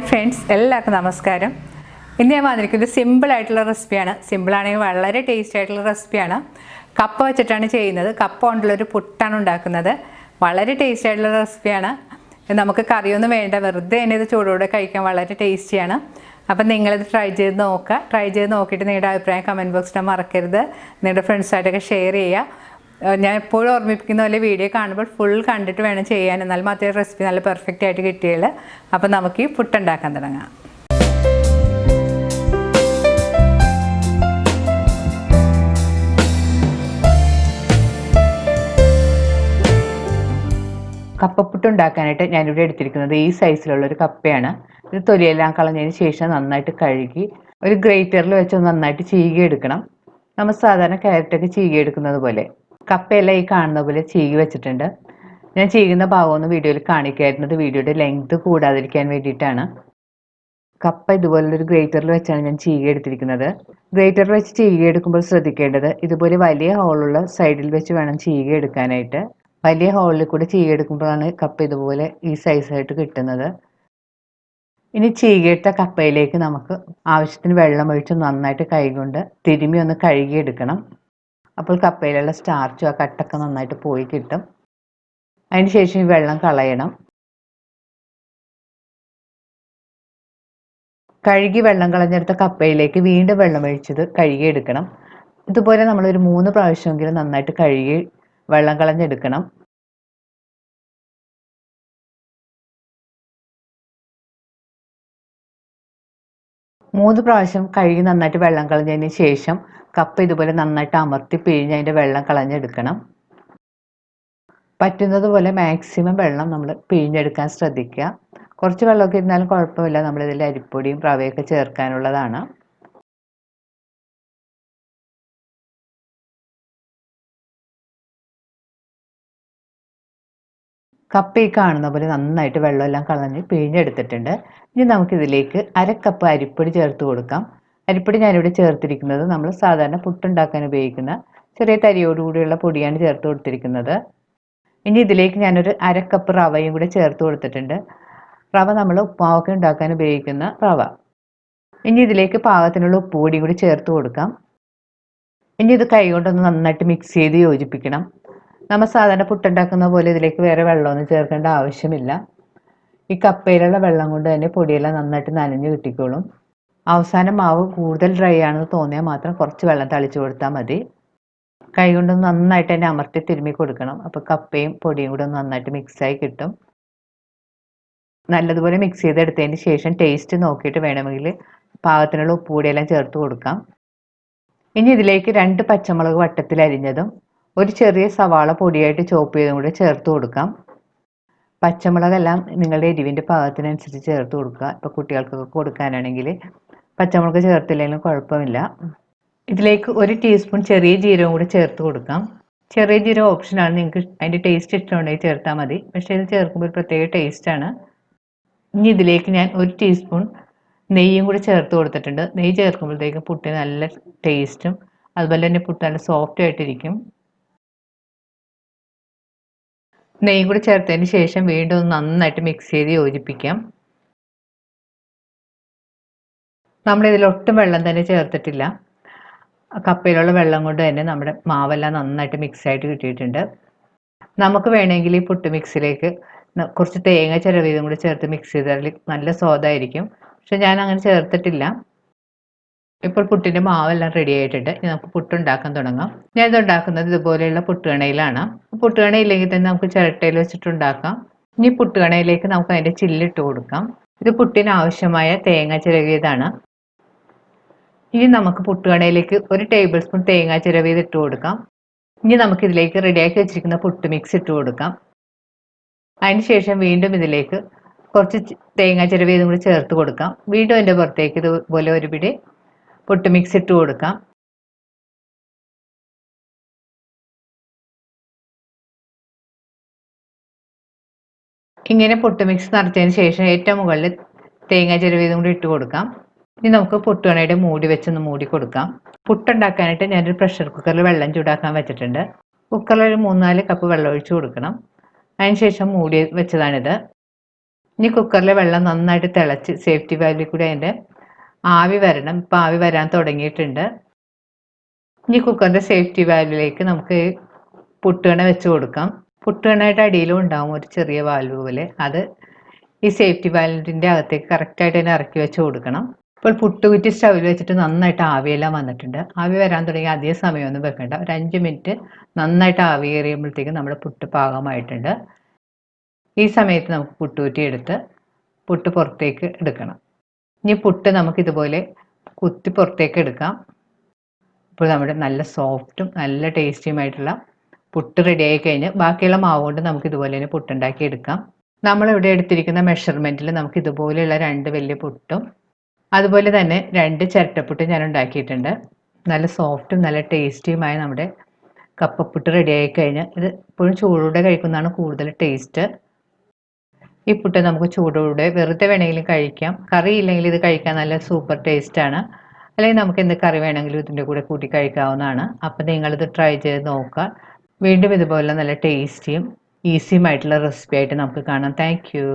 Hi friends, എല്ലാവർക്കും നമസ്കാരം. ഇന്ന് ഞാൻ വന്നിരിക്കുന്നത് സിമ്പിളായിട്ടുള്ള റെസിപ്പിയാണ്. സിമ്പിളാണെങ്കിൽ വളരെ ടേസ്റ്റി ആയിട്ടുള്ള റെസിപ്പിയാണ്. കപ്പ വെച്ചിട്ടാണ് ചെയ്യുന്നത്. കപ്പ കൊണ്ടുള്ളൊരു പുട്ടാണ് ഉണ്ടാക്കുന്നത്. വളരെ ടേസ്റ്റി ആയിട്ടുള്ള റെസിപ്പിയാണ്. നമുക്ക് കറിയൊന്നും വേണ്ട, വെറുതെ തന്നെ ഇത് ചൂടോടെ കഴിക്കാൻ വളരെ ടേസ്റ്റിയാണ്. അപ്പം നിങ്ങളിത് ട്രൈ ചെയ്ത് നോക്കുക. ട്രൈ ചെയ്ത് നോക്കിയിട്ട് നിങ്ങളുടെ അഭിപ്രായം കമൻറ്റ് ബോക്സിൽ മറക്കരുത്. നിങ്ങളുടെ ഫ്രണ്ട്സായിട്ടൊക്കെ ഷെയർ ചെയ്യുക. ഞാൻ എപ്പോഴും ഓർമ്മിപ്പിക്കുന്ന പോലെ വീഡിയോ കാണുമ്പോൾ ഫുൾ കണ്ടിട്ട് വേണം ചെയ്യാൻ, എന്നാൽ മാത്രമേ റെസിപ്പി നല്ല പെർഫെക്റ്റ് ആയിട്ട് കിട്ടിയുള്ളൂ. അപ്പോൾ നമുക്ക് ഈ പുട്ടുണ്ടാക്കാൻ തുടങ്ങാം. കപ്പപ്പുട്ട് ഉണ്ടാക്കാനായിട്ട് ഞാനിവിടെ എടുത്തിരിക്കുന്നത് ഈ സൈസിലുള്ളൊരു കപ്പയാണ്. ഇത് തൊലിയെല്ലാം കളഞ്ഞതിന് ശേഷം നന്നായിട്ട് കഴുകി ഒരു ഗ്രേറ്ററിൽ വെച്ച് നന്നായിട്ട് ചീകി എടുക്കണം. നമ്മൾ സാധാരണ ക്യാരറ്റൊക്കെ ചീകി എടുക്കുന്നത് പോലെ കപ്പയെല്ലാം ഈ കാണുന്ന പോലെ ചീകി വെച്ചിട്ടുണ്ട്. ഞാൻ ചീകുന്ന ഭാഗമൊന്നും വീഡിയോയിൽ കാണിക്കായിരുന്നത് വീഡിയോയുടെ ലെങ്ത് കൂടാതിരിക്കാൻ വേണ്ടിയിട്ടാണ്. കപ്പ ഇതുപോലൊരു ഗ്രേറ്ററിൽ വെച്ചാണ് ഞാൻ ചീകി എടുത്തിരിക്കുന്നത്. ഗ്രേറ്ററിൽ വെച്ച് ചീകി എടുക്കുമ്പോൾ ശ്രദ്ധിക്കേണ്ടത് ഇതുപോലെ വലിയ ഹോളുള്ള സൈഡിൽ വെച്ച് വേണം ചീകി എടുക്കാനായിട്ട്. വലിയ ഹോളിൽ കൂടെ ചീകി എടുക്കുമ്പോഴാണ് കപ്പ ഇതുപോലെ ഈ സൈസായിട്ട് കിട്ടുന്നത്. ഇനി ചീകിയെടുത്ത കപ്പയിലേക്ക് നമുക്ക് ആവശ്യത്തിന് വെള്ളം ഒഴിച്ച് നന്നായിട്ട് കൈകൊണ്ട് തിരുമ്മി ഒന്ന് കഴുകിയെടുക്കണം. അപ്പോൾ കപ്പയിലുള്ള സ്റ്റാർച്ചും ആ കട്ടൊക്കെ നന്നായിട്ട് പോയി കിട്ടും. അതിന് ശേഷം ഈ വെള്ളം കളയണം. കഴുകി വെള്ളം കളഞ്ഞെടുത്ത കപ്പയിലേക്ക് വീണ്ടും വെള്ളം ഒഴിച്ചത് കഴുകിയെടുക്കണം. ഇതുപോലെ നമ്മളൊരു 3 പ്രാവശ്യമെങ്കിലും നന്നായിട്ട് കഴുകി വെള്ളം കളഞ്ഞെടുക്കണം. മൂന്ന് പ്രാവശ്യം കഴുകി നന്നായിട്ട് വെള്ളം കളഞ്ഞതിന് ശേഷം കപ്പ ഇതുപോലെ നന്നായിട്ട് അമർത്തി പിഴിഞ്ഞ് അതിൻ്റെ വെള്ളം കളഞ്ഞെടുക്കണം. പറ്റുന്നത് പോലെ മാക്സിമം വെള്ളം നമ്മൾ പിഴിഞ്ഞെടുക്കാൻ ശ്രദ്ധിക്കുക. കുറച്ച് വെള്ളമൊക്കെ ഇരുന്നാലും കുഴപ്പമില്ല, നമ്മളിതിൽ അരിപ്പൊടിയും റവയൊക്കെ ചേർക്കാനുള്ളതാണ്. കപ്പ ഈ കാണുന്ന പോലെ നന്നായിട്ട് വെള്ളമെല്ലാം കളഞ്ഞ് പിഴിഞ്ഞെടുത്തിട്ടുണ്ട്. ഇനി നമുക്കിതിലേക്ക് 1/2 കപ്പ് അരിപ്പൊടി ചേർത്ത് കൊടുക്കാം. അരിപ്പൊടി ഞാനിവിടെ ചേർത്തിരിക്കുന്നത് നമ്മൾ സാധാരണ പുട്ടുണ്ടാക്കാൻ ഉപയോഗിക്കുന്ന ചെറിയ തരിയോടുകൂടിയുള്ള പൊടിയാണ് ചേർത്ത് കൊടുത്തിരിക്കുന്നത്. ഇനി ഇതിലേക്ക് ഞാനൊരു 1/2 കപ്പ് റവയും കൂടെ ചേർത്ത് കൊടുത്തിട്ടുണ്ട്. റവ നമ്മൾ ഉപ്പുമാവൊക്കെ ഉണ്ടാക്കാൻ ഉപയോഗിക്കുന്ന റവ. ഇനി ഇതിലേക്ക് പാകത്തിനുള്ള ഉപ്പുപൊടിയും കൂടി ചേർത്ത് കൊടുക്കാം. ഇനി ഇത് കൈകൊണ്ടൊന്ന് നന്നായിട്ട് മിക്സ് ചെയ്ത് യോജിപ്പിക്കണം. നമ്മൾ സാധാരണ പുട്ടുണ്ടാക്കുന്ന പോലെ ഇതിലേക്ക് വേറെ വെള്ളമൊന്നും ചേർക്കേണ്ട ആവശ്യമില്ല. ഈ കപ്പയിലുള്ള വെള്ളം കൊണ്ട് തന്നെ പൊടിയെല്ലാം നന്നായിട്ട് നനഞ്ഞ് കിട്ടിക്കോളും. അവസാനം മാവ് കൂടുതൽ ഡ്രൈ ആണെന്ന് തോന്നിയാൽ മാത്രം കുറച്ച് വെള്ളം തളിച്ചു കൊടുത്താൽ മതി. കൈകൊണ്ടൊന്ന് നന്നായിട്ട് തന്നെ അമർത്തി തിരുമ്മി കൊടുക്കണം. അപ്പോൾ കപ്പയും പൊടിയും കൂടെ ഒന്ന് നന്നായിട്ട് മിക്സായി കിട്ടും. നല്ലതുപോലെ മിക്സ് ചെയ്തെടുത്തതിന് ശേഷം ടേസ്റ്റ് നോക്കിയിട്ട് വേണമെങ്കിൽ പാകത്തിനുള്ള ഉപ്പുപൊടിയെല്ലാം ചേർത്ത് കൊടുക്കാം. ഇനി ഇതിലേക്ക് 2 പച്ചമുളക് വട്ടത്തിൽ അരിഞ്ഞതും ഒരു ചെറിയ സവാള പൊടിയായിട്ട് ചോപ്പ് ചെയ്തും കൂടെ ചേർത്ത് കൊടുക്കാം. പച്ചമുളകെല്ലാം നിങ്ങളുടെ എരിവിൻ്റെ പാകത്തിനനുസരിച്ച് ചേർത്ത് കൊടുക്കുക. ഇപ്പോൾ കുട്ടികൾക്കൊക്കെ കൊടുക്കാനാണെങ്കിൽ പച്ചമുളക് ചേർത്തില്ലെങ്കിലും കുഴപ്പമില്ല. ഇതിലേക്ക് 1 ടീസ്പൂൺ ചെറിയ ജീരകം കൂടി ചേർത്ത് കൊടുക്കാം. ചെറിയ ജീരകം ഓപ്ഷനാണ്, നിങ്ങൾക്ക് അതിൻ്റെ ടേസ്റ്റ് ഇഷ്ടമുണ്ടെങ്കിൽ ചേർത്താൽ മതി. പക്ഷേ ഇത് ചേർക്കുമ്പോൾ ഒരു പ്രത്യേക ടേസ്റ്റാണ്. ഇനി ഇതിലേക്ക് ഞാൻ 1 ടീസ്പൂൺ നെയ്യും കൂടി ചേർത്ത് കൊടുത്തിട്ടുണ്ട്. നെയ്യ് ചേർക്കുമ്പോഴത്തേക്കും പുട്ടിന് നല്ല ടേസ്റ്റും അതുപോലെ തന്നെ പുട്ട് നല്ല സോഫ്റ്റ് ആയിട്ടിരിക്കും. നെയ്യും കൂടി ചേർത്തതിന് ശേഷം വീണ്ടും ഒന്ന് നന്നായിട്ട് മിക്സ് ചെയ്ത് യോജിപ്പിക്കാം. നമ്മളിതിൽ ഒട്ടും വെള്ളം തന്നെ ചേർത്തിട്ടില്ല. കപ്പയിലുള്ള വെള്ളം കൊണ്ട് തന്നെ നമ്മുടെ മാവെല്ലാം നന്നായിട്ട് മിക്സായിട്ട് കിട്ടിയിട്ടുണ്ട്. നമുക്ക് വേണമെങ്കിൽ ഈ പുട്ട് മിക്സിലേക്ക് കുറച്ച് തേങ്ങ ചിരവിയതും കൂടി ചേർത്ത് മിക്സ് ചെയ്താൽ നല്ല സ്വാദായിരിക്കും. പക്ഷെ ഞാൻ അങ്ങനെ ചേർത്തിട്ടില്ല. ഇപ്പോൾ പുട്ടിൻ്റെ മാവെല്ലാം റെഡി ആയിട്ടുണ്ട്. ഇനി നമുക്ക് പുട്ടുണ്ടാക്കാൻ തുടങ്ങാം. ഞാൻ ഇത് ഉണ്ടാക്കുന്നത് ഇതുപോലെയുള്ള പുട്ടുകണയിലാണ്. പുട്ടുകണയില്ലെങ്കിൽ തന്നെ നമുക്ക് ചിരട്ടയിൽ വെച്ചിട്ടുണ്ടാക്കാം. ഇനി പുട്ടുകണയിലേക്ക് നമുക്ക് അതിൻ്റെ ചില്ലിട്ട് കൊടുക്കാം. ഇത് പുട്ടിന് ആവശ്യമായ തേങ്ങ ചിരവിയതാണ്. ഇനി നമുക്ക് പുട്ടുകണയിലേക്ക് 1 ടേബിൾ സ്പൂൺ തേങ്ങ ചിരവിയത് ഇട്ട് കൊടുക്കാം. ഇനി നമുക്ക് ഇതിലേക്ക് റെഡിയാക്കി വെച്ചിരിക്കുന്ന പുട്ട് മിക്സ് ഇട്ട് കൊടുക്കാം. അതിനുശേഷം വീണ്ടും ഇതിലേക്ക് കുറച്ച് തേങ്ങ ചിരവിയതും കൂടി ചേർത്ത് കൊടുക്കാം. വീണ്ടും അതിൻ്റെ പുറത്തേക്ക് ഇതുപോലെ ഒരു പിടി പുട്ട് മിക്സ് ഇട്ട് കൊടുക്കാം. ഇങ്ങനെ പുട്ട് മിക്സ് നിറച്ചതിന് ശേഷം ഏറ്റവും മുകളിൽ തേങ്ങ ചിരവിയതും കൂടി ഇട്ട് കൊടുക്കാം. ഇനി നമുക്ക് പുട്ടുകണയുടെ മൂടി വെച്ചൊന്ന് മൂടി കൊടുക്കാം. പുട്ടുണ്ടാക്കാനായിട്ട് ഞാനൊരു പ്രഷർ കുക്കറിൽ വെള്ളം ചൂടാക്കാൻ വെച്ചിട്ടുണ്ട്. കുക്കറിൽ ഒരു 3-4 കപ്പ് വെള്ളം ഒഴിച്ച് കൊടുക്കണം. അതിനുശേഷം മൂടി വെച്ചതാണിത്. ഇനി കുക്കറിലെ വെള്ളം നന്നായിട്ട് തിളച്ച് സേഫ്റ്റി വാൽവിൽ കൂടി അതിൻ്റെ ആവി വരണം. ഇപ്പം ആവി വരാൻ തുടങ്ങിയിട്ടുണ്ട്. ഇനി കുക്കറിൻ്റെ സേഫ്റ്റി വാൽവിലേക്ക് നമുക്ക് പുട്ടുകണ വെച്ച് കൊടുക്കാം. പുട്ടുകണയുടെ അടിയിലും ഉണ്ടാവും ഒരു ചെറിയ വാൽവ് പോലെ. അത് ഈ സേഫ്റ്റി വാൽവിൻ്റെ അകത്തേക്ക് കറക്റ്റായിട്ട് തന്നെ ഇറക്കി വെച്ച് കൊടുക്കണം. ഇപ്പോൾ പുട്ടുകുറ്റി സ്റ്റൗവിൽ വെച്ചിട്ട് നന്നായിട്ട് ആവിയെല്ലാം വന്നിട്ടുണ്ട്. ആവി വരാൻ തുടങ്ങി അധികം സമയമൊന്നും വെക്കണ്ട. ഒരു 5 മിനിറ്റ് നന്നായിട്ട് ആവി കയറിയുമ്പോഴത്തേക്കും നമ്മുടെ പുട്ട് പാകമായിട്ടുണ്ട്. ഈ സമയത്ത് നമുക്ക് പുട്ടുകുറ്റി എടുത്ത് പുട്ട് പുറത്തേക്ക് എടുക്കണം. ഇനി പുട്ട് നമുക്ക് ഇതുപോലെ കുത്തി പുറത്തേക്ക് എടുക്കാം. ഇപ്പോൾ നമ്മുടെ നല്ല സോഫ്റ്റും നല്ല ടേസ്റ്റിയുമായിട്ടുള്ള പുട്ട് റെഡി ആയി കഴിഞ്ഞ് ബാക്കിയുള്ള മാവ് കൊണ്ട് നമുക്ക് ഇതുപോലെ തന്നെ പുട്ടുണ്ടാക്കി എടുക്കാം. നമ്മളിവിടെ എടുത്തിരിക്കുന്ന മെഷർമെൻറ്റിൽ നമുക്ക് ഇതുപോലെയുള്ള 2 വലിയ പുട്ടും അതുപോലെ തന്നെ 2 ചിരട്ടപ്പുട്ടും ഞാൻ ഉണ്ടാക്കിയിട്ടുണ്ട്. നല്ല സോഫ്റ്റും നല്ല ടേസ്റ്റിയുമായ നമ്മുടെ കപ്പപ്പുട്ട് റെഡി ആയി കഴിഞ്ഞ് ഇത് ഇപ്പോഴും ചൂടോടെ കഴിക്കുന്നതാണ് കൂടുതൽ ടേസ്റ്റ്. ഈ പുട്ട് നമുക്ക് ചൂടോടെ വെറുതെ വേണമെങ്കിലും കഴിക്കാം. കറി ഇല്ലെങ്കിൽ ഇത് കഴിക്കാൻ നല്ല സൂപ്പർ ടേസ്റ്റാണ്. അല്ലെങ്കിൽ നമുക്ക് എന്ത് കറി വേണമെങ്കിലും ഇതിൻ്റെ കൂടെ കൂട്ടി കഴിക്കാവുന്നതാണ്. അപ്പോൾ നിങ്ങളിത് ട്രൈ ചെയ്ത് നോക്കുക. വീണ്ടും ഇതുപോലെ നല്ല ടേസ്റ്റിയും ഈസിയുമായിട്ടുള്ള റെസിപ്പി ആയിട്ട് നമുക്ക് കാണാം. Thank you.